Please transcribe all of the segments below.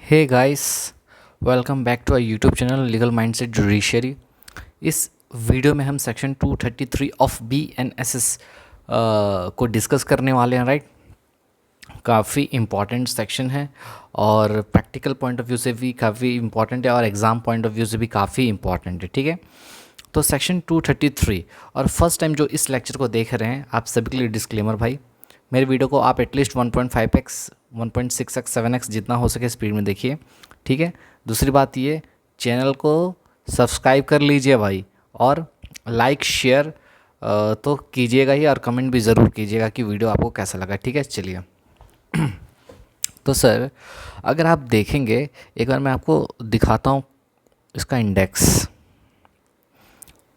Hey guys, welcome back to our YouTube channel legal mindset judiciary. इस video में हम section 233 of BNSS को discuss करने वाले हैं। राइट, काफ़ी इम्पॉर्टेंट सेक्शन है और प्रैक्टिकल पॉइंट ऑफ व्यू से भी काफ़ी इम्पॉर्टेंट है और एग्ज़ाम पॉइंट ऑफ व्यू से भी काफ़ी इम्पॉर्टेंट है। ठीक है, तो सेक्शन 233 और फर्स्ट टाइम जो इस लेक्चर को देख रहे हैं आप सभी के लिए डिस्क्लेमर भाई, मेरे वीडियो को आप एटलीस्ट 1.5x 1.6x 7x जितना हो सके स्पीड में देखिए। ठीक है, दूसरी बात ये, चैनल को सब्सक्राइब कर लीजिए भाई और लाइक शेयर तो कीजिएगा ही और कमेंट भी ज़रूर कीजिएगा कि वीडियो आपको कैसा लगा। ठीक है, चलिए। तो सर, अगर आप देखेंगे एक बार मैं आपको दिखाता हूँ इसका इंडेक्स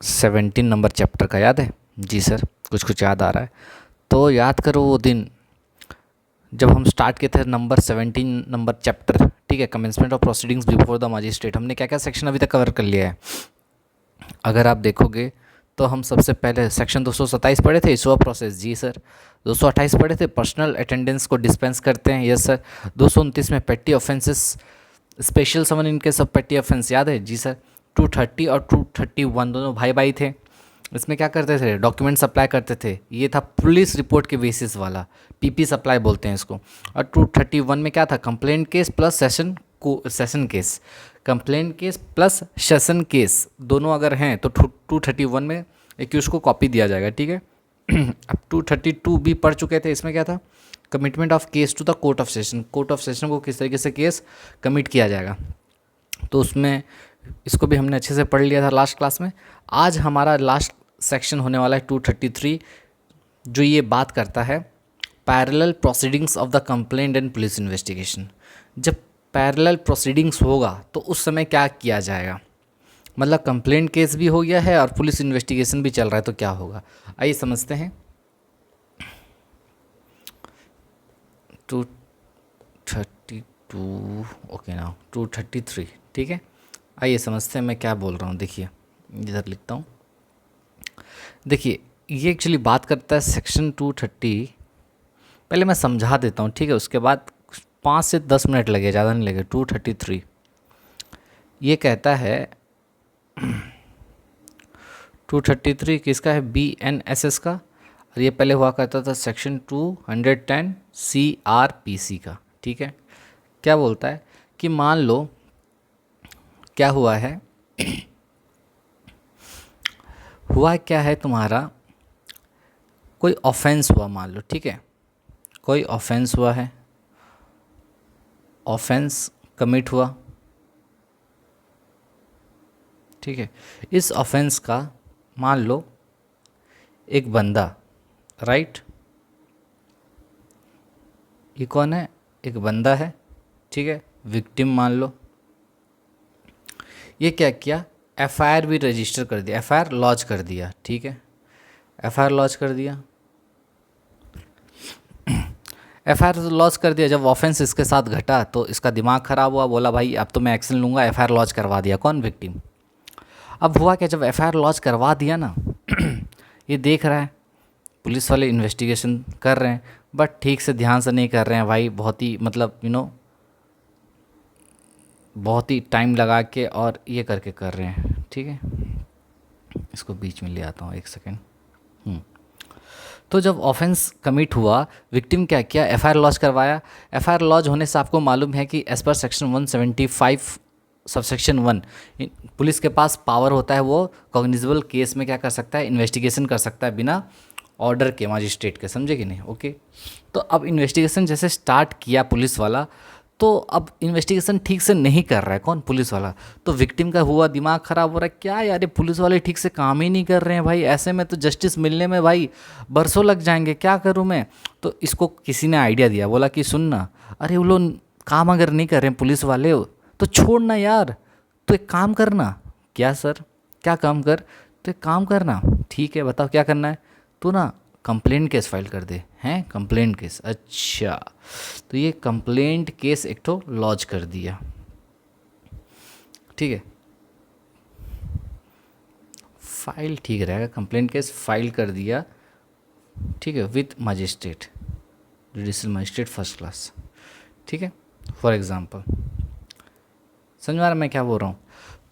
17 नंबर चैप्टर का, याद है? जी सर, कुछ कुछ याद आ रहा है तो याद करो वो दिन जब हम स्टार्ट किए थे नंबर 17 नंबर चैप्टर। ठीक है, commencement of proceedings before the magistrate. हमने क्या क्या सेक्शन अभी तक कवर कर लिया है अगर आप देखोगे तो हम सबसे पहले सेक्शन 227 पढ़े थे, इशू ऑफ प्रोसेस। जी सर। 228 पढ़े थे, पर्सनल अटेंडेंस को डिस्पेंस करते हैं। Yes sir. 229 में petty offences, special summon in case of petty offence, याद है? जी सर। 230 और 231 दोनों भाई भाई थे। इसमें क्या करते थे? डॉक्यूमेंट सप्लाई करते थे। ये था पुलिस रिपोर्ट के बेसिस वाला, पीपी सप्लाई बोलते हैं इसको। और 231 में क्या था? Complaint case plus session case. Complaint case plus session case दोनों अगर हैं तो 231 में एक्यूज को कॉपी दिया जाएगा। ठीक है। अब 232 भी पढ़ चुके थे। इसमें क्या था? Commitment of case to the court of session. Court of session को किस तरीके से केस कमिट किया जाएगा, तो उसमें इसको भी हमने अच्छे से पढ़ लिया था लास्ट क्लास में। आज हमारा लास्ट सेक्शन होने वाला है 233, जो ये बात करता है parallel proceedings of the complaint and police investigation. जब पैरेलल प्रोसीडिंग्स होगा तो उस समय क्या किया जाएगा, मतलब कंप्लेंट केस भी हो गया है और पुलिस इन्वेस्टिगेशन भी चल रहा है तो क्या होगा, आइए समझते हैं। 232 ओके ना, 233 ठीक है। आइए समझते हैं मैं क्या बोल रहा हूँ। देखिए, इधर लिखता हूँ। देखिए, ये एक्चुअली बात करता है सेक्शन 230। पहले मैं समझा देता हूँ, ठीक है, उसके बाद 5 से 10 मिनट लगे, ज़्यादा नहीं लगे। 233 ये कहता है 233 किसका है? BNSS का। और ये पहले हुआ करता था सेक्शन 210 CRPC का। ठीक है, क्या बोलता है कि मान लो क्या हुआ है, हुआ क्या है तुम्हारा, कोई ऑफेंस हुआ मान लो। ठीक है, कोई ऑफेंस हुआ है, ऑफेंस कमिट हुआ। ठीक है, इस ऑफेंस का मान लो एक बंदा, राइट, ये कौन है? एक बंदा है। ठीक है, विक्टिम मान लो। ये क्या किया? FIR भी रजिस्टर कर दिया, FIR लॉन्च कर दिया। ठीक है, FIR लॉन्च कर दिया, FIR लॉन्च कर दिया। जब ऑफेंस इसके साथ घटा तो इसका दिमाग ख़राब हुआ, बोला भाई अब तो मैं एक्शन लूँगा। FIR लॉन्च करवा दिया। कौन? विक्टिम। अब हुआ क्या, जब FIR लॉन्च करवा दिया ना ये देख रहा है, पुलिस वाले इन्वेस्टिगेशन कर रहे हैं बट ठीक से ध्यान से नहीं कर रहे हैं भाई, बहुत ही मतलब बहुत ही टाइम लगा के और ये करके कर रहे हैं। ठीक है, इसको बीच में ले आता हूँ, एक सेकेंड। तो जब ऑफेंस कमिट हुआ, विक्टिम क्या किया? FIR लॉन्च करवाया। FIR लॉन्च होने से आपको मालूम है कि as per section 175 subsection 1 police के पास पावर होता है, वो कॉग्निजेबल केस में क्या कर सकता है? इन्वेस्टिगेशन कर सकता है बिना ऑर्डर के, मजिस्ट्रेट के। समझे कि नहीं? ओके। तो अब इन्वेस्टिगेशन जैसे स्टार्ट किया पुलिस वाला, तो अब इन्वेस्टिगेशन ठीक से नहीं कर रहा है। कौन? पुलिस वाला। तो विक्टिम का हुआ दिमाग ख़राब हो रहा है, क्या यार ये पुलिस वाले ठीक से काम ही नहीं कर रहे हैं भाई, ऐसे में तो जस्टिस मिलने में भाई बरसों लग जाएंगे, क्या करूं मैं? तो इसको किसी ने आइडिया दिया, बोला कि सुन ना, अरे वो लोग काम अगर नहीं कर रहे हैं पुलिस वाले तो छोड़ ना यार, तो एक काम करना। क्या सर? क्या काम कर? तो एक काम करना। ठीक है, बताओ क्या करना है? तो ना कंप्लेंट केस फाइल कर दे। हैं? Complaint case? अच्छा, तो ये कंप्लेंट केस एक तो लॉन्च कर दिया। ठीक है, फाइल ठीक रहेगा, कंप्लेंट केस फाइल कर दिया। ठीक है, with magistrate, judicial magistrate first class. ठीक है, फॉर एग्जांपल समझ में आ रहा है मैं क्या बोल रहा हूँ?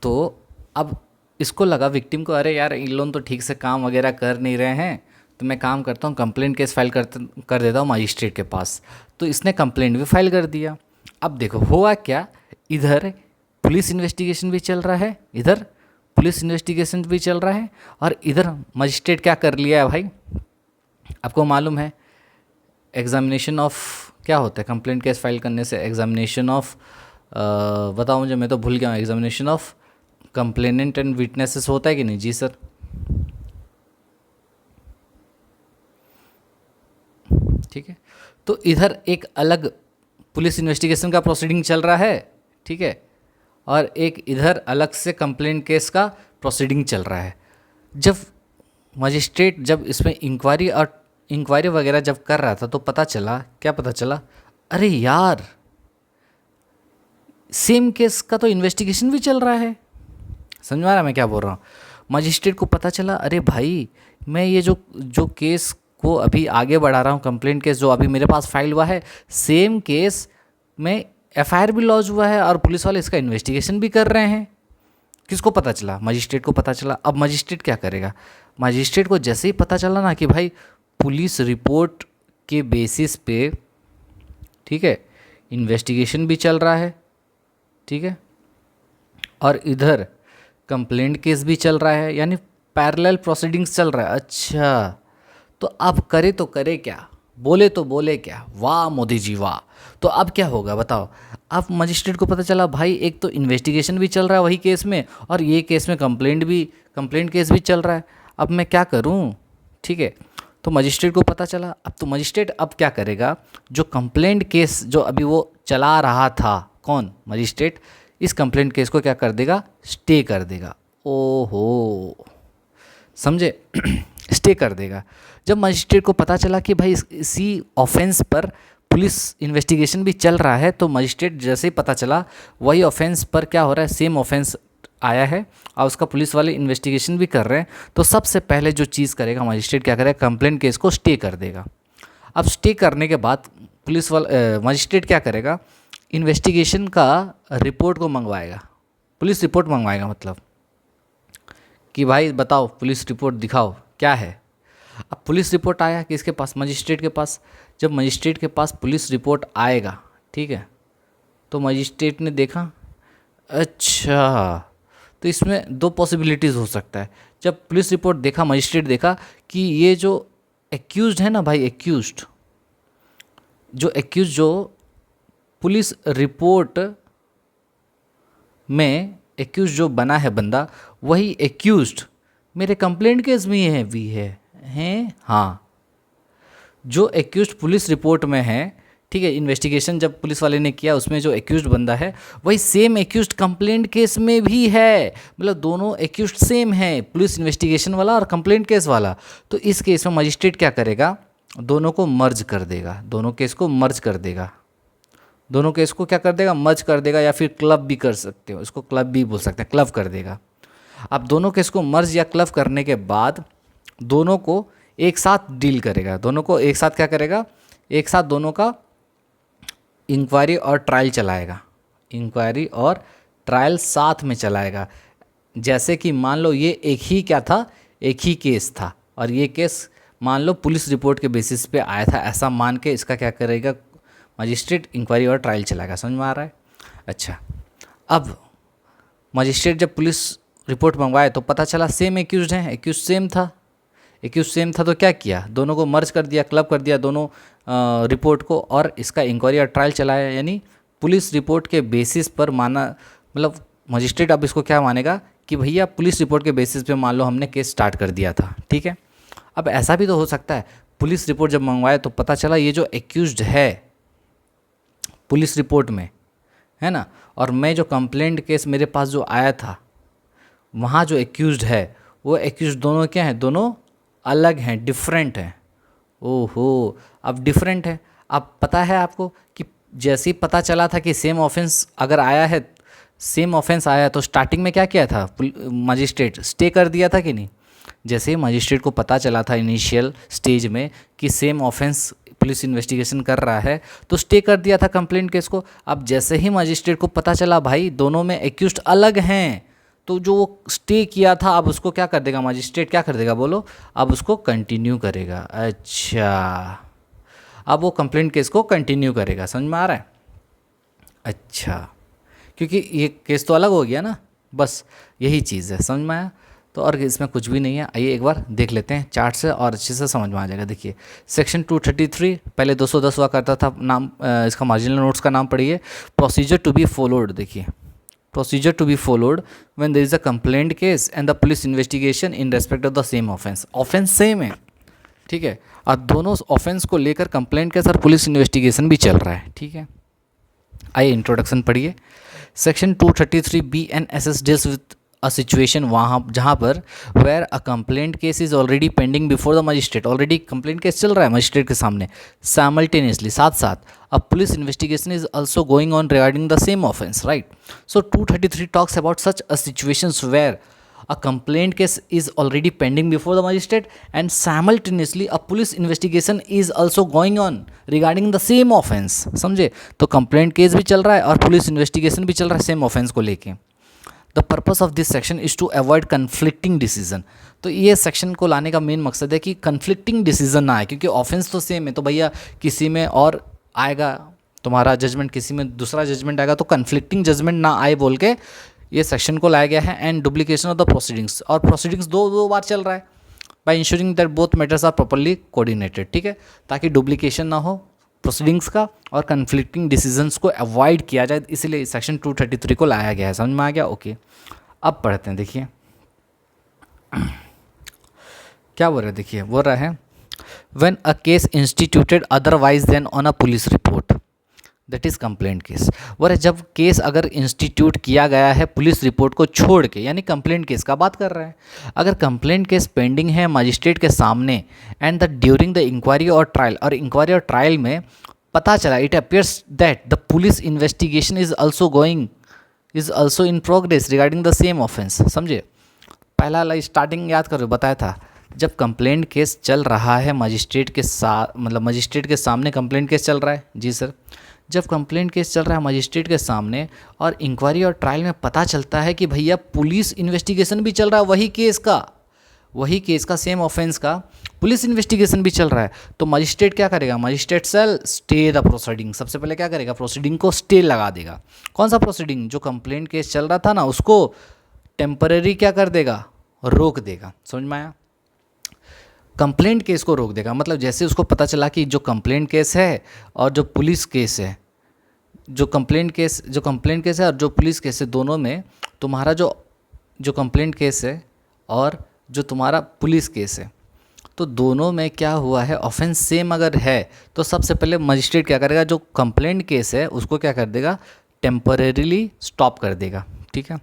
तो अब इसको लगा विक्टिम को, अरे यार इन लोग तो ठीक से काम वगैरह कर नहीं रहे हैं, तो मैं काम करता हूँ कंप्लेंट केस फाइल कर देता हूँ मजिस्ट्रेट के पास। तो इसने कंप्लेंट भी फाइल कर दिया। अब देखो हुआ क्या, इधर पुलिस इन्वेस्टिगेशन भी चल रहा है, इधर पुलिस इन्वेस्टिगेशन भी चल रहा है, और इधर मजिस्ट्रेट क्या कर लिया है भाई, आपको मालूम है एग्जामिनेशन ऑफ क्या होता है कंप्लेंट केस फाइल करने से, एग्जामिनेशन ऑफ बताओ मुझे, मैं तो भूल गया हूँ, examination of complainant and witnesses होता है कि नहीं? जी सर। ठीक है, तो इधर एक अलग पुलिस इन्वेस्टिगेशन का प्रोसीडिंग चल रहा है, ठीक है, और एक इधर अलग से कंप्लेंट केस का प्रोसीडिंग चल रहा है। जब मजिस्ट्रेट जब इसमें इंक्वायरी वगैरह जब कर रहा था तो पता चला, क्या पता चला, अरे यार सेम केस का तो इन्वेस्टिगेशन भी चल रहा है। समझ में आ रहा है मैं क्या बोल रहा हूँ? मजिस्ट्रेट को पता चला, अरे भाई मैं ये जो जो केस को अभी आगे बढ़ा रहा हूँ, कंप्लेंट केस जो अभी मेरे पास फाइल हुआ है, सेम केस में एफआईआर भी लॉन्च हुआ है और पुलिस वाले इसका इन्वेस्टिगेशन भी कर रहे हैं। किसको पता चला? मजिस्ट्रेट को पता चला। अब मजिस्ट्रेट क्या करेगा? मजिस्ट्रेट को जैसे ही पता चला ना कि भाई पुलिस रिपोर्ट के बेसिस पे, ठीक है, इन्वेस्टिगेशन भी चल रहा है, ठीक है, और इधर कंप्लेंट केस भी चल रहा है, यानी पैरेलल प्रोसीडिंग्स चल रहा है। अच्छा, तो अब करे तो करे क्या, बोले तो बोले क्या, वाह मोदी जी वाह। तो अब क्या होगा बताओ? अब मजिस्ट्रेट को पता चला भाई एक तो इन्वेस्टिगेशन भी चल रहा है वही केस में, और ये केस में कंप्लेंट केस भी चल रहा है। अब मैं क्या करूं? ठीक है, तो मजिस्ट्रेट को पता चला। अब तो मजिस्ट्रेट अब क्या करेगा, जो कंप्लेंट केस जो अभी वो चला रहा था, कौन? मजिस्ट्रेट, इस कंप्लेंट केस को क्या कर देगा? स्टे कर देगा। ओहो, समझे? स्टे कर देगा। जब मजिस्ट्रेट को पता चला कि भाई इसी ऑफेंस पर पुलिस इन्वेस्टिगेशन भी चल रहा है, तो मजिस्ट्रेट जैसे ही पता चला वही ऑफेंस पर क्या हो रहा है, सेम ऑफेंस आया है और उसका पुलिस वाले इन्वेस्टिगेशन भी कर रहे हैं, तो सबसे पहले जो चीज़ करेगा मजिस्ट्रेट क्या करेगा, कंप्लेंट केस को स्टे कर देगा। अब स्टे करने के बाद पुलिस वाला मजिस्ट्रेट क्या करेगा, इन्वेस्टिगेशन का रिपोर्ट को मंगवाएगा, पुलिस रिपोर्ट मंगवाएगा, मतलब कि भाई बताओ पुलिस रिपोर्ट दिखाओ क्या है। अब पुलिस रिपोर्ट आया किसके पास? मजिस्ट्रेट के पास। जब मजिस्ट्रेट के पास पुलिस रिपोर्ट आएगा, ठीक है, तो मजिस्ट्रेट ने देखा, अच्छा, तो इसमें दो पॉसिबिलिटीज़ हो सकता है। जब पुलिस रिपोर्ट देखा, मजिस्ट्रेट देखा कि ये जो एक्यूज्ड है ना भाई, एक्यूज जो पुलिस रिपोर्ट में एक्यूज जो बना है बंदा, वही एक्यूज्ड मेरे कंप्लेंट केस में है भी हैं, हाँ, जो एक्यूज्ड पुलिस रिपोर्ट में है, ठीक है, इन्वेस्टिगेशन जब पुलिस वाले ने किया उसमें जो एक्यूज्ड बंदा है वही सेम एक्यूज्ड कंप्लेंट केस में भी है, मतलब दोनों एक्यूज्ड सेम है, पुलिस इन्वेस्टिगेशन वाला और कंप्लेंट केस वाला। तो इस केस में मजिस्ट्रेट क्या करेगा, दोनों को मर्ज कर देगा, दोनों केस को मर्ज कर देगा, दोनों केस को क्या कर देगा, मर्ज कर देगा, या फिर क्लब भी कर सकते हो, इसको क्लब भी बोल सकते हैं, क्लब कर देगा। अब दोनों केस को मर्ज या क्लब करने के बाद दोनों को एक साथ डील करेगा, दोनों को एक साथ क्या करेगा, एक साथ दोनों का इंक्वायरी और ट्रायल चलाएगा, इंक्वायरी और ट्रायल साथ में चलाएगा। जैसे कि मान लो ये एक ही क्या था, एक ही केस था, और ये केस मान लो पुलिस रिपोर्ट के बेसिस पे आया था, ऐसा मान के इसका क्या करेगा, मजिस्ट्रेट इंक्वायरी और ट्रायल चलाएगा। समझ में आ रहा है? अच्छा, अब मजिस्ट्रेट जब पुलिस रिपोर्ट मंगवाए तो पता चला सेम एक्यूज्ड हैं, एक्यूज सेम था, तो क्या किया, दोनों को मर्ज कर दिया, क्लब कर दिया दोनों रिपोर्ट को, और इसका इंक्वायरी और ट्रायल चलाया, यानी पुलिस रिपोर्ट के बेसिस पर माना, मतलब मजिस्ट्रेट अब इसको क्या मानेगा कि भैया पुलिस रिपोर्ट के बेसिस पे मान लो हमने केस स्टार्ट कर दिया था, ठीक है। अब ऐसा भी तो हो सकता है पुलिस रिपोर्ट जब मंगवाए तो पता चला ये जो एक्यूज्ड है पुलिस रिपोर्ट में, है ना, और मैं जो कंप्लेंट केस मेरे पास जो आया था वहाँ जो एक्यूज्ड है वो एक्यूज्ड दोनों क्या हैं, दोनों अलग हैं, डिफरेंट हैं। ओहो, अब डिफरेंट है। अब पता है आपको कि जैसे ही पता चला था कि सेम ऑफेंस अगर आया है, सेम ऑफेंस आया तो स्टार्टिंग में क्या किया था मजिस्ट्रेट, स्टे कर दिया था कि नहीं। जैसे ही मजिस्ट्रेट को पता चला था इनिशियल स्टेज में कि सेम ऑफेंस पुलिस इन्वेस्टिगेशन कर रहा है, तो स्टे कर दिया था कंप्लेंट केस को। अब जैसे ही मजिस्ट्रेट को पता चला भाई दोनों में एक्यूज्ड अलग हैं, तो जो वो स्टे किया था अब उसको क्या कर देगा मजिस्ट्रेट, क्या कर देगा बोलो, अब उसको कंटिन्यू करेगा। अच्छा, अब वो कंप्लेंट केस को कंटिन्यू करेगा, समझ में आ रहा है? अच्छा, क्योंकि ये केस तो अलग हो गया ना, बस यही चीज़ है, समझ में आया? तो और इसमें कुछ भी नहीं है। आइए एक बार देख लेते हैं चार्ट से और अच्छे से समझ में आ जाएगा। देखिए सेक्शन 233 पहले 210 हुआ करता था, नाम इसका मार्जिनल नोट्स का नाम पढ़िए, प्रोसीजर टू बी फॉलोड। देखिए procedure to be followed when there is a complaint case and the police investigation in respect of the same offence. Offence same है, ठीक है, और दोनों ऑफेंस को लेकर कंप्लेंट केस और पुलिस इन्वेस्टिगेशन भी चल रहा है, ठीक है। आइए इंट्रोडक्शन पढ़िए। Section 233 B N S S deals with a situation वहाँ जहाँ पर where a complaint case is already pending before the magistrate, already complaint case चल रहा है मजिस्ट्रेट के सामने, साइमल्टेनियसली साथ साथ a police investigation is also going on regarding the same offence, right. So 233 talks about such a situations where a complaint case is already pending before the magistrate and simultaneously a police investigation is also going on regarding the same offense। समझे? तो complaint case भी चल रहा है और police investigation भी चल रहा है सेम ऑफेंस को लेके। The purpose of this section is to avoid conflicting decision. तो ये सेक्शन को लाने का मेन मकसद है कि कन्फ्लिक्टिंग डिसीजन ना आए, क्योंकि ऑफेंस तो सेम है, तो भैया किसी में और आएगा तुम्हारा जजमेंट, किसी में दूसरा जजमेंट आएगा, तो कन्फ्लिक्टिंग जजमेंट ना आए बोल के ये सेक्शन को लाया गया है। And duplication of the proceedings, और प्रोसीडिंग्स दो बार चल रहा है, by ensuring that both matters are properly coordinated, ठीक है, ताकि डुप्लीकेशन ना हो प्रोसीडिंग्स का और कन्फ्लिक्टिंग डिसीजंस को अवॉइड किया जाए, इसीलिए सेक्शन 233 को लाया गया है। समझ में आ गया? ओके, अब पढ़ते हैं। देखिए क्या बोल रहे हैं, देखिए बोल रहा है when a case instituted otherwise than on a police report, that is complaint case. वो जब केस अगर इंस्टीट्यूट किया गया है पुलिस रिपोर्ट को छोड़ के, यानी कंप्लेंट केस का बात कर रहे हैं, अगर कंप्लेंट केस पेंडिंग है मजिस्ट्रेट के सामने and the during the inquiry और ट्रायल, और इंक्वायरी और ट्रायल में पता चला it appears that the police investigation is also in progress regarding the same offence. समझे? पहला वाला स्टार्टिंग याद करो, बताया था जब कंप्लेंट केस चल रहा है मजिस्ट्रेट के साथ, मतलब मजिस्ट्रेट के सामने कंप्लेंट केस चल रहा है, जी सर, जब कंप्लेंट केस चल रहा है मजिस्ट्रेट के सामने और इंक्वायरी और ट्रायल में पता चलता है कि भैया पुलिस इन्वेस्टिगेशन भी चल रहा है, वही केस का सेम ऑफेंस का पुलिस इन्वेस्टिगेशन भी चल रहा है, तो मजिस्ट्रेट क्या करेगा, magistrate shall stay the proceeding. सबसे पहले क्या करेगा, प्रोसीडिंग को स्टे लगा देगा। कौन सा प्रोसीडिंग? जो कंप्लेंट केस चल रहा था ना उसको टेम्पररी क्या कर देगा, रोक देगा। समझ में आया? कंप्लेंट केस को रोक देगा, मतलब जैसे उसको पता चला कि जो कंप्लेंट केस है और जो पुलिस केस है, जो कंप्लेंट केस है और जो पुलिस केस है, दोनों में तुम्हारा जो कंप्लेंट केस है और जो तुम्हारा पुलिस केस है, तो दोनों में क्या हुआ है, ऑफेंस सेम अगर है तो सबसे पहले मजिस्ट्रेट क्या करेगा, जो कंप्लेंट केस है उसको क्या कर देगा, टेम्परेरीली स्टॉप कर देगा, ठीक है।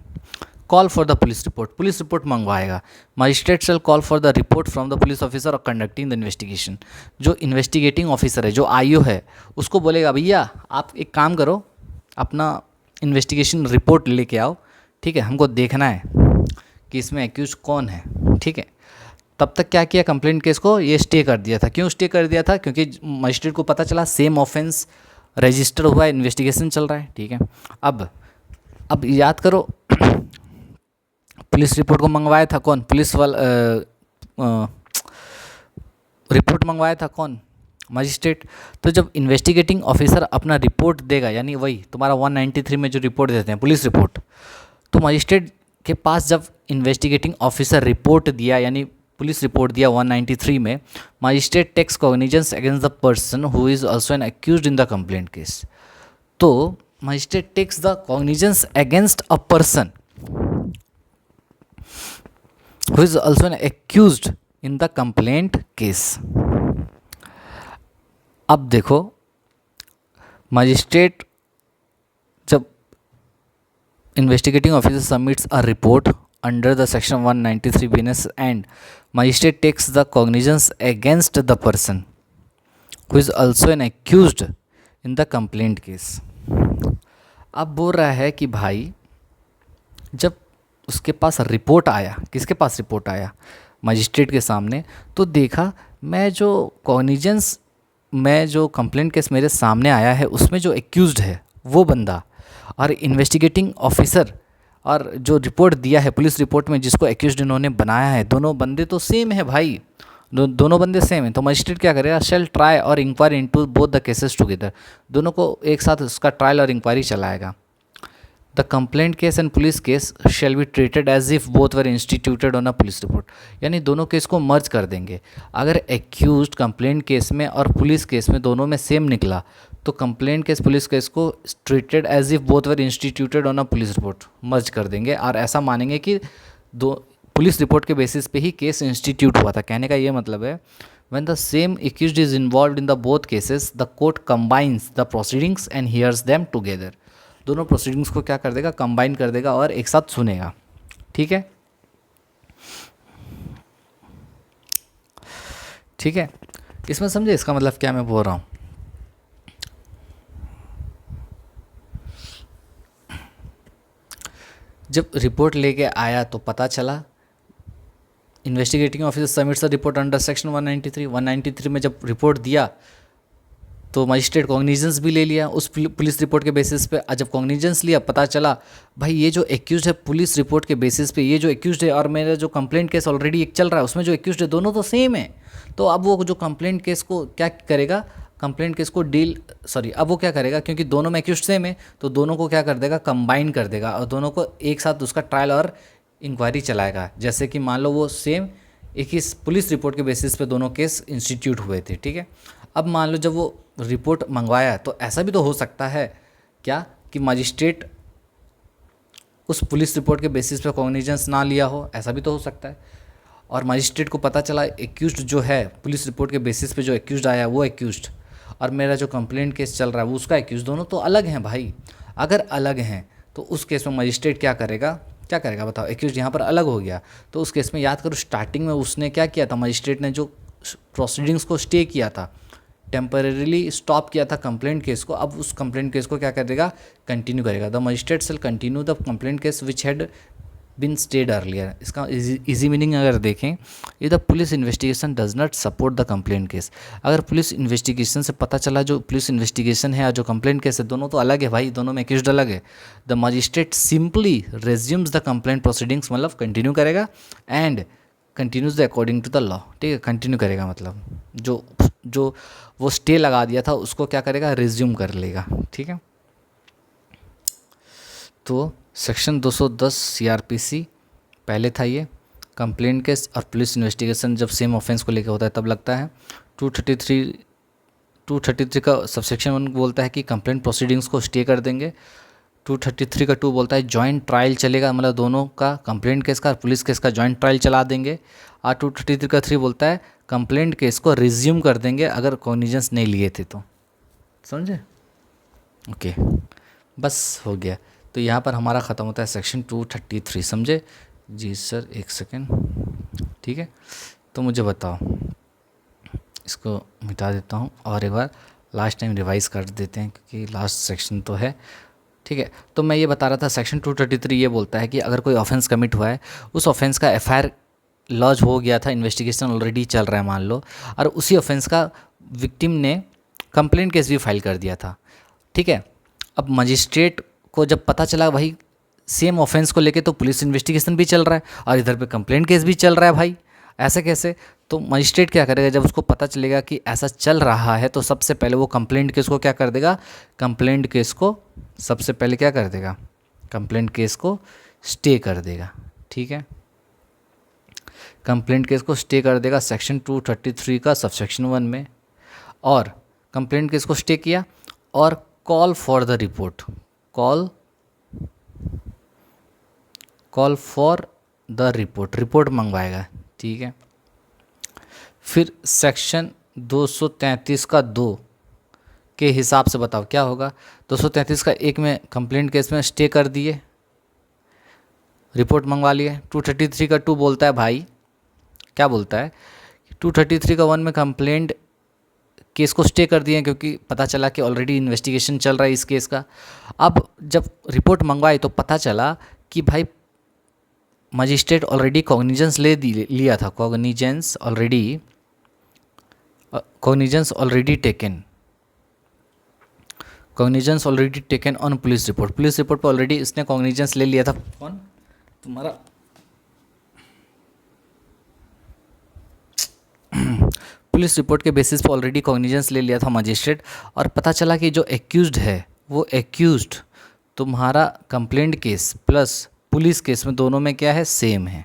Call for the police report मंगवाएगा। Magistrate shall call for the report from the police officer और कंडक्टिंग द इन्वेस्टिगेशन। जो इन्वेस्टिगेटिंग ऑफिसर है, जो आईओ है, उसको बोलेगा भैया आप एक काम करो, अपना इन्वेस्टिगेशन रिपोर्ट लेके आओ, ठीक है, हमको देखना है कि इसमें एक्यूज कौन है, ठीक है। तब तक क्या किया, कंप्लेंट केस को ये स्टे कर दिया था। क्यों स्टे कर दिया था? क्योंकि मजिस्ट्रेट को पता चला सेम ऑफेंस रजिस्टर हुआ है, इन्वेस्टिगेशन चल रहा है, ठीक है। अब याद करो पुलिस रिपोर्ट को मंगवाया था कौन, पुलिस वाला रिपोर्ट मंगवाया था कौन, मजिस्ट्रेट। तो जब इन्वेस्टिगेटिंग ऑफिसर अपना रिपोर्ट देगा, यानी वही तुम्हारा 193 में जो रिपोर्ट देते हैं पुलिस रिपोर्ट, तो मजिस्ट्रेट के पास जब इन्वेस्टिगेटिंग ऑफिसर रिपोर्ट दिया, यानी पुलिस रिपोर्ट दिया 193 में, magistrate takes cognizance against the person who is also an accused in the complaint case. तो magistrate takes the cognizance against a person who is also accused in the complaint case। अब देखो magistrate जब investigating officer submits a report under the section 193 BNS and magistrate takes the cognizance against the person who is also an accused in the complaint case। अब बोल रहा है कि भाई जब उसके पास रिपोर्ट आया, किसके पास रिपोर्ट आया, मजिस्ट्रेट के सामने, तो देखा मैं जो कॉग्निजेंस मैं जो कंप्लेंट केस मेरे सामने आया है उसमें जो एक्यूज्ड है वो बंदा और इन्वेस्टिगेटिंग ऑफिसर और जो रिपोर्ट दिया है पुलिस रिपोर्ट में जिसको एक्यूज्ड इन्होंने बनाया है, दोनों बंदे तो सेम है भाई। दोनों बंदे सेम हैं, तो मजिस्ट्रेट क्या करेगा, शेल ट्राई और inquiry into both the cases together, दोनों को एक साथ उसका ट्रायल और इंक्वायरी चलाएगा। The complaint case and police case shall be treated as if both were instituted on a police report, यानी दोनों केस को मर्ज कर देंगे। अगर एक्यूज्ड कंप्लेंट केस में और पुलिस केस में दोनों में सेम निकला तो कंप्लेंट केस पुलिस केस को treated as if both were instituted on a police report merge कर देंगे और ऐसा मानेंगे कि दो पुलिस रिपोर्ट के बेसिस पे ही केस इंस्टीट्यूट हुआ था। कहने का ये मतलब है when the same accused is involved in the both cases the court combines the proceedings and hears them together, दोनों प्रोसीडिंग्स को क्या कर देगा, कंबाइन कर देगा और एक साथ सुनेगा। ठीक है, ठीक है, इसमें समझे इसका मतलब क्या मैं बोल रहा हूँ। जब रिपोर्ट लेके आया तो पता चला investigating officer submits the report under section 193 में जब रिपोर्ट दिया तो मजिस्ट्रेट कॉग्निजेंस भी ले लिया उस पुलिस रिपोर्ट के बेसिस पे। जब कॉग्निजेंस लिया पता चला भाई ये जो एक्यूज्ड है पुलिस रिपोर्ट के बेसिस पे ये जो एक्यूज्ड है और मेरा जो कंप्लेंट केस ऑलरेडी एक चल रहा है उसमें जो एक्यूज्ड है दोनों तो सेम है, तो अब वो जो कंप्लेंट केस को क्या करेगा, कंप्लेंट केस को अब वो क्या करेगा, क्योंकि दोनों में एक्यूज्ड सेम है तो दोनों को क्या कर देगा, कंबाइन कर देगा और दोनों को एक साथ उसका ट्रायल और इंक्वायरी चलाएगा। जैसे कि मान लो वो सेम एक ही पुलिस रिपोर्ट के बेसिस पे दोनों केस इंस्टीट्यूट हुए थे। ठीक है, अब मान लो जब वो रिपोर्ट मंगवाया तो ऐसा भी तो हो सकता है क्या कि मजिस्ट्रेट उस पुलिस रिपोर्ट के बेसिस पे कॉग्निजेंस ना लिया हो, ऐसा भी तो हो सकता है। और मजिस्ट्रेट को पता चला एक्यूज्ड जो है पुलिस रिपोर्ट के बेसिस पे जो एक्यूज्ड आया वो एक्यूज्ड और मेरा जो कंप्लेंट केस चल रहा है वो उसका एक्यूज्ड, दोनों तो अलग हैं भाई। अगर अलग हैं तो उस केस में मजिस्ट्रेट क्या करेगा बताओ, एक्यूज्ड यहाँ पर अलग हो गया तो उस केस में याद करो स्टार्टिंग में उसने क्या किया था, मजिस्ट्रेट ने जो प्रोसीडिंग्स को स्टे किया था, टेम्परेरीली स्टॉप किया था कंप्लेंट केस को, अब उस कंप्लेंट केस को क्या करेगा, कंटिन्यू करेगा। The magistrate shall continue the complaint case which had been stayed earlier. इसका इजी मीनिंग अगर देखें, ये the police investigation does not support the complaint case. अगर पुलिस इन्वेस्टिगेशन से पता चला जो पुलिस इन्वेस्टिगेशन है और जो कंप्लेंट केस है दोनों तो अलग है भाई, दोनों में एक्यूज्ड अलग है, the magistrate simply resumes the complaint proceedings, मतलब कंटिन्यू करेगा and continues the according to the law. ठीक है, कंटिन्यू करेगा मतलब जो वो स्टे लगा दिया था उसको क्या करेगा, रिज्यूम कर लेगा। ठीक है, तो सेक्शन 210 सीआरपीसी पहले था ये, कंप्लेंट केस और पुलिस इन्वेस्टिगेशन जब सेम ऑफेंस को लेकर होता है तब लगता है। 233 का सबसेक्शन 1 बोलता है कि कंप्लेंट प्रोसीडिंग्स को स्टे कर देंगे। 233 का 2 बोलता है जॉइंट ट्रायल चलेगा, मतलब दोनों का कंप्लेंट केस का और पुलिस केस का जॉइंट ट्रायल चला देंगे। और 233 का 3 बोलता है कंप्लेंट केस को रिज्यूम कर देंगे अगर कॉग्निजेंस नहीं लिए थे तो। समझे? ओके, बस हो गया। तो यहाँ पर हमारा ख़त्म होता है सेक्शन 233। समझे? जी सर, एक सेकेंड। ठीक है, तो मुझे बताओ, इसको मिटा देता हूँ और एक बार लास्ट टाइम रिवाइज़ कर देते हैं क्योंकि लास्ट सेक्शन तो है। ठीक है, तो मैं ये बता रहा था सेक्शन 233 ये बोलता है कि अगर कोई ऑफेंस कमिट हुआ है, उस ऑफेंस का एफआईआर लॉज हो गया था, इन्वेस्टिगेशन ऑलरेडी चल रहा है मान लो, और उसी ऑफेंस का विक्टिम ने कंप्लेंट केस भी फाइल कर दिया था। ठीक है, अब मजिस्ट्रेट को जब पता चला भाई सेम ऑफेंस को लेके तो पुलिस इन्वेस्टिगेशन भी चल रहा है और इधर पे कंप्लेंट केस भी चल रहा है भाई, ऐसे कैसे? तो मजिस्ट्रेट क्या करेगा, जब उसको पता चलेगा कि ऐसा चल रहा है तो सबसे पहले वो कंप्लेंट केस को क्या कर देगा, कंप्लेंट केस को सबसे पहले क्या कर देगा, कंप्लेंट केस को स्टे कर देगा। ठीक है, कंप्लेंट केस को स्टे कर देगा सेक्शन 233 का सबसेक्शन 1 में, और कंप्लेंट केस को स्टे किया और call for the report, call for the report मंगवाएगा। ठीक है, फिर सेक्शन 233 का 2 के हिसाब से बताओ क्या होगा। 233 का 1 में कंप्लेंट केस में स्टे कर दिए, रिपोर्ट मंगवा लिए। 233 का 2 बोलता है भाई, क्या बोलता है, 233 का 1 में कंप्लेंट केस को स्टे कर दिए क्योंकि पता चला कि ऑलरेडी इन्वेस्टिगेशन चल रहा है इस केस का। अब जब रिपोर्ट मंगवाई तो पता चला कि भाई मजिस्ट्रेट ऑलरेडी कॉग्निजेंस लिया था, cognizance already cognizance already taken, cognizance already taken on police report, police report पर ऑलरेडी इसने कॉग्निजेंस ले लिया था। कौन? तुम्हारा पुलिस रिपोर्ट के बेसिस पर ऑलरेडी कॉग्निजेंस ले लिया था मजिस्ट्रेट, और पता चला कि जो एक्यूज्ड है वो एक्यूज्ड तुम्हारा complaint case plus police case में दोनों में क्या है, सेम है।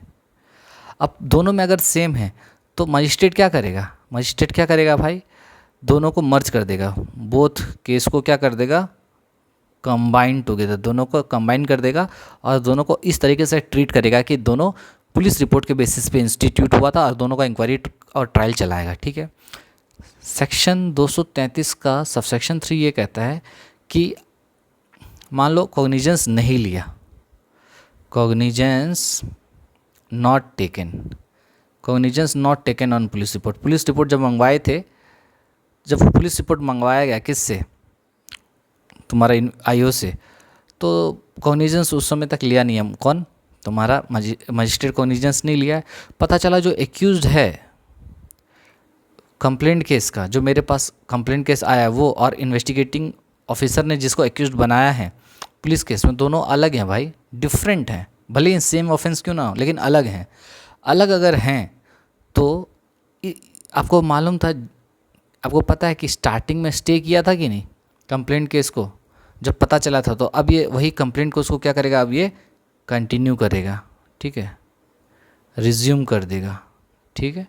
अब दोनों में अगर सेम है तो मजिस्ट्रेट क्या करेगा, मजिस्ट्रेट क्या करेगा भाई, दोनों को मर्ज कर देगा, बोथ केस को क्या कर देगा, कंबाइन टुगेदर, दोनों को कंबाइन कर देगा और दोनों को इस तरीके से ट्रीट करेगा कि दोनों पुलिस रिपोर्ट के बेसिस पे इंस्टीट्यूट हुआ था और दोनों का इंक्वायरी और ट्रायल चलाएगा। ठीक है। सेक्शन 233 का सबसेक्शन 3 ये कहता है कि मान लो कॉग्निजेंस नहीं लिया, cognizance not taken, cognizance not taken on police report, police report जब मंगवाए थे, जब वो पुलिस रिपोर्ट मंगवाया गया किससे, तुम्हारा आईओ से, तो कॉग्निजेंस उस समय तक लिया नहीं है, कौन, तुम्हारा मजिस्ट्रेट कॉग्निजेंस नहीं लिया है। पता चला जो एक्यूज्ड है कंप्लेंट केस का, जो मेरे पास कंप्लेंट केस आया वो, और इन्वेस्टिगेटिंग ऑफिसर ने जिसको एक्यूज्ड बनाया है पुलिस केस में, दोनों अलग हैं भाई, डिफरेंट हैं, भले ही सेम ऑफेंस क्यों ना हो लेकिन अलग हैं। अलग अगर हैं तो आपको मालूम था, आपको पता है कि स्टार्टिंग में स्टे किया था कि नहीं कंप्लेंट केस को, जब पता चला था, तो अब ये वही कंप्लेंट को उसको क्या करेगा, अब ये कंटिन्यू करेगा। ठीक है, रिज्यूम कर देगा। ठीक है,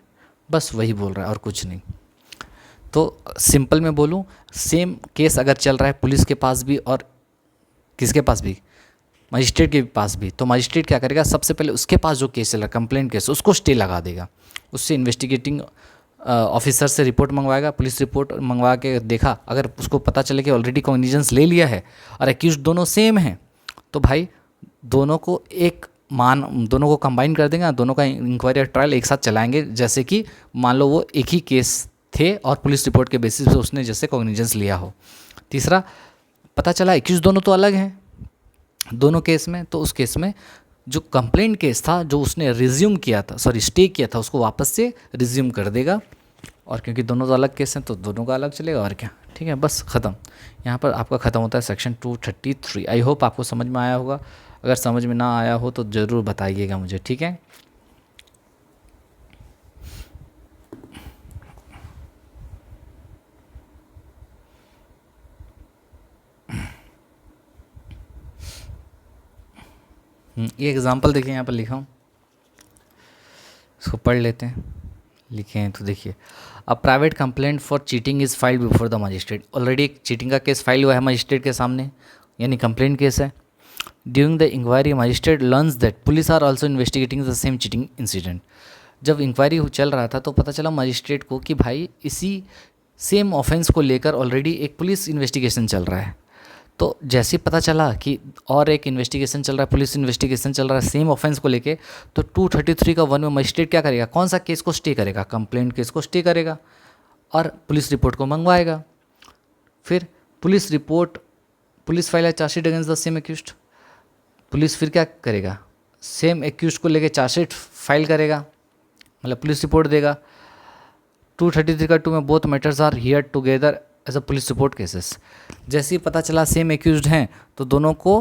बस वही बोल रहा है और कुछ नहीं। तो सिंपल में बोलूँ, सेम केस अगर चल रहा है पुलिस के पास भी और किसके पास भी, मजिस्ट्रेट के पास भी, तो मजिस्ट्रेट क्या करेगा, सबसे पहले उसके पास जो केस चल रहा है कंप्लेंट केस, उसको स्टे लगा देगा, उससे इन्वेस्टिगेटिंग ऑफिसर से रिपोर्ट मंगवाएगा, पुलिस रिपोर्ट मंगवा के देखा, अगर उसको पता चले कि ऑलरेडी कॉग्निजेंस ले लिया है और एक्यूज्ड दोनों सेम हैं, तो भाई दोनों को दोनों को कंबाइन कर देंगे, दोनों का इंक्वायरी और ट्रायल एक साथ चलाएंगे, जैसे कि मान लो वो एक ही केस थे और पुलिस रिपोर्ट के बेसिस पे उसने जैसे कॉग्निजेंस लिया हो। तीसरा, पता चला एक्यूज दोनों तो अलग हैं दोनों केस में, तो उस केस में जो कंप्लेंट केस था जो उसने रिज्यूम किया था, सॉरी स्टे किया था, उसको वापस से रिज्यूम कर देगा, और क्योंकि दोनों तो अलग केस हैं तो दोनों का अलग चलेगा और क्या। ठीक है, बस ख़त्म। यहाँ पर आपका ख़त्म होता है सेक्शन 233। आई होप आपको समझ में आया होगा, अगर समझ में ना आया हो तो ज़रूर बताइएगा मुझे। ठीक है, ये एग्जांपल देखिए यहाँ पर लिखा हूँ, इसको पढ़ लेते हैं। लिखे हैं तो देखिए, a private complaint for cheating is filed before the magistrate, already एक चीटिंग का केस फाइल हुआ है मजिस्ट्रेट के सामने, यानी कंप्लेंट केस है। During the inquiry magistrate learns that police are also investigating the same cheating incident. जब inquiry चल रहा था तो पता चला मजिस्ट्रेट को कि भाई इसी सेम ऑफेंस को लेकर ऑलरेडी एक पुलिस इन्वेस्टिगेशन चल रहा है। तो जैसे ही पता चला कि और एक इन्वेस्टिगेशन चल रहा है, पुलिस इन्वेस्टिगेशन चल रहा है सेम ऑफेंस को लेके, तो 233 का 1 में मजिस्ट्रेट क्या करेगा, कौन सा केस को स्टे करेगा, कंप्लेंट केस को स्टे करेगा और पुलिस रिपोर्ट को मंगवाएगा। फिर पुलिस फाइल है chargesheet against the same accused, police फिर क्या करेगा, सेम एक्यूज्ड को लेके चार्जशीट फाइल करेगा, मतलब पुलिस रिपोर्ट देगा। 233 का 2 में both matters are hear together as a police report cases. जैसे ही पता चला सेम एक्यूज्ड हैं तो दोनों को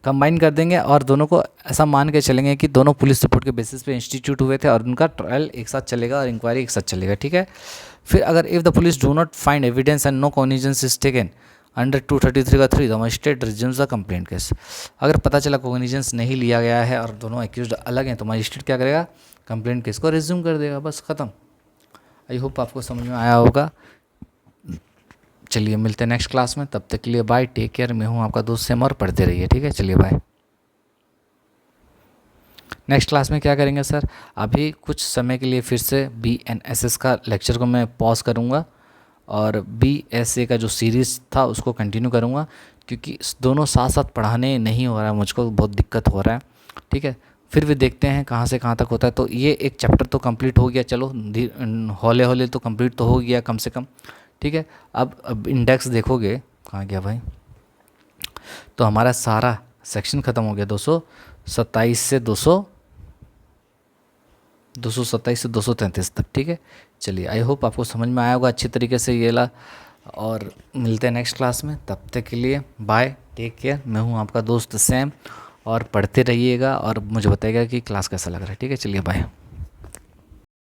कंबाइन कर देंगे और दोनों को ऐसा मान के चलेंगे कि दोनों पुलिस रिपोर्ट के बेसिस पे इंस्टीट्यूट हुए थे और उनका ट्रायल एक साथ चलेगा और इंक्वायरी एक साथ चलेगा। ठीक है, फिर अगर if the police do not find evidence and no cognizance is taken under 233 का 3 the magistrate resumes the complaint case. अगर पता चला कॉग्निजेंस नहीं लिया गया है और दोनों एक्यूज्ड अलग हैं तो मजिस्ट्रेट क्या करेगा, कंप्लेंट केस को रिज्यूम कर देगा, बस ख़त्म। आई होप आपको समझ में आया होगा। चलिए मिलते हैं नेक्स्ट क्लास में, तब तक के लिए बाय, टेक केयर। मैं हूँ आपका दोस्त सेम, और पढ़ते रहिए। ठीक है, चलिए बाय। नेक्स्ट क्लास में क्या करेंगे सर, अभी कुछ समय के लिए फिर से BNSS का लेक्चर को मैं पॉज करूँगा और BSA का जो सीरीज़ था उसको कंटिन्यू करूँगा, क्योंकि दोनों साथ साथ पढ़ाने नहीं हो रहा है, मुझको बहुत दिक्कत हो रहा है। ठीक है, फिर भी देखते हैं कहाँ से कहाँ तक होता है। तो ये एक चैप्टर तो कंप्लीट हो गया, चलो हौले हौले तो कंप्लीट तो हो गया कम से कम। ठीक है, अब इंडेक्स देखोगे, कहाँ गया भाई, तो हमारा सारा सेक्शन ख़त्म हो गया 227 से 227 से 233 तक, ठीक है। चलिए, आई होप आपको समझ में आया होगा अच्छी तरीके से ये ला। और मिलते हैं नेक्स्ट क्लास में, तब तक के लिए बाय, टेक केयर। मैं हूँ आपका दोस्त सैम, और पढ़ते रहिएगा और मुझे बताइएगा कि क्लास कैसा लग रहा है, ठीक है। चलिए बाय।